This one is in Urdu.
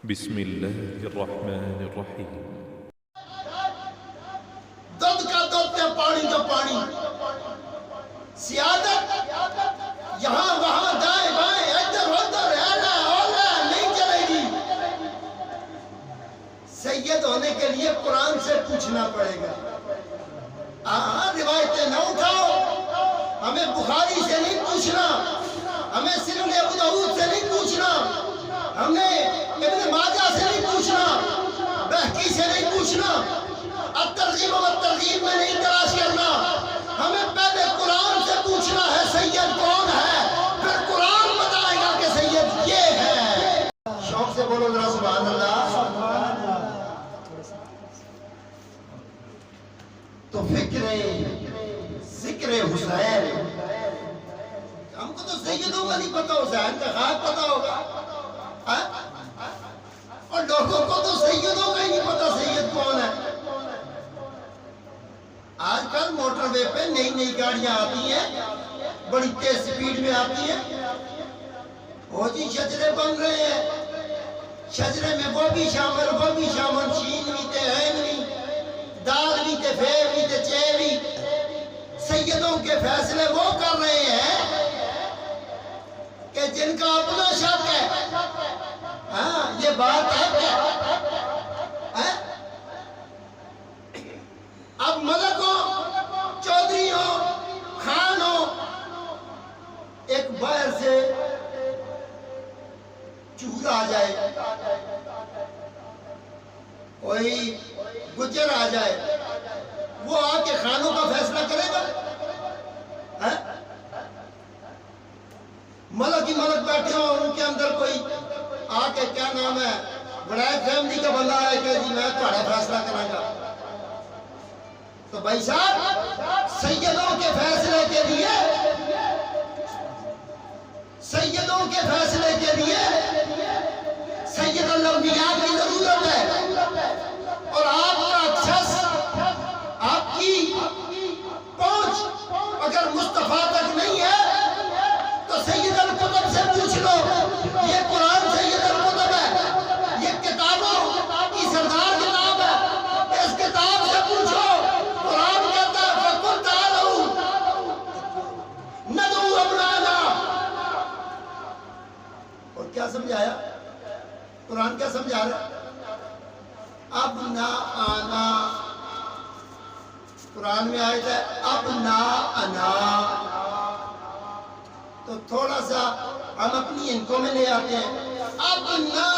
بسم الله الرحمن الرحيم. دودھ کا دودھ تے پانی کا پانی، سیادت یہاں وہاں دائیں بائیں ادھر ادھر اعلیٰ اولا نہیں چلے گی۔ سید ہونے کے لیے قرآن سے پوچھنا پڑے گا۔ روایتیں نہ اٹھاؤ، ہمیں بخاری سے نہیں پوچھنا، ہمیں سنن ابو داؤد سے نہیں پوچھنا، ہمیں ابن ماجہ سے نہیں پوچھنا، بہقی سے نہیں پوچھنا، الترغیب والترغیب میں نہیں تلاش کرنا۔ ہمیں پہلے قرآن سے پوچھنا ہے سید کون ہے، پھر قرآن بتائے گا کہ سید یہ ہے۔ شوق سے بولو ذرا سبحان اللہ۔ تو فکر ذکر حسین، ہم کو تو سیدوں کا نہیں پتا، حسین کا خواب پتا ہوگا، اور لوگوں کو تو سیدوں کا ہی نہیں پتا سید کون ہے۔ آج کل موٹر وے پہ نئی نئی گاڑیاں آتی ہیں، بڑی تیز سپیڈ میں آتی ہیں، وہ جی شجرے بن رہے ہیں، شجرے میں وہ بھی شامل شین بھی تے عین بھی، دال بھی تے فے بھی تے چے بھی۔ سیدوں کے فیصلے وہ کر رہے ہیں کہ جن کا اپنا شک ہے۔ ہاں یہ بات ہے کیا؟ اب ملک ہو، چودھری ہو، خان ہو، ایک باہر سے چور آ جائے، کوئی گجر آ جائے، وہ آ کے خانوں کا فیصلہ کرے گا؟ ملک ہی ملک بیٹھے ہو، ان کے اندر کوئی آ کے کیا نام ہے بڑے فیملی کا بندہ ہے کہ جی میں تھوڑا فیصلہ کروں گا، تو بھائی صاحب سیدوں کے فیصلے کے لیے، سیدوں کے فیصلے کے لیے سید الانبیاء کی ضرورت ہے، اور آپ کا شخص، آپ کی پہنچ اگر مصطفیٰ تک نہیں ہے تو سید القطب سے پوچھ لو۔ یہ قرآن سید القطب ہے، یہ کتابوں کی سردار کتاب ہے، اس کتاب سے پوچھو۔ قرآن کہتا ہے فَقُلْ تَعَالَوْا نَدْعُو أَبْنَاءَنَا، اور کیا سمجھایا قرآن؟ کیا سمجھا رہا ہے؟ ابناءنا، قرآن میں آیت ہے ابناءنا، تو تھوڑا سا ہم اپنی انکوں میں لے آتے ہیں ابناء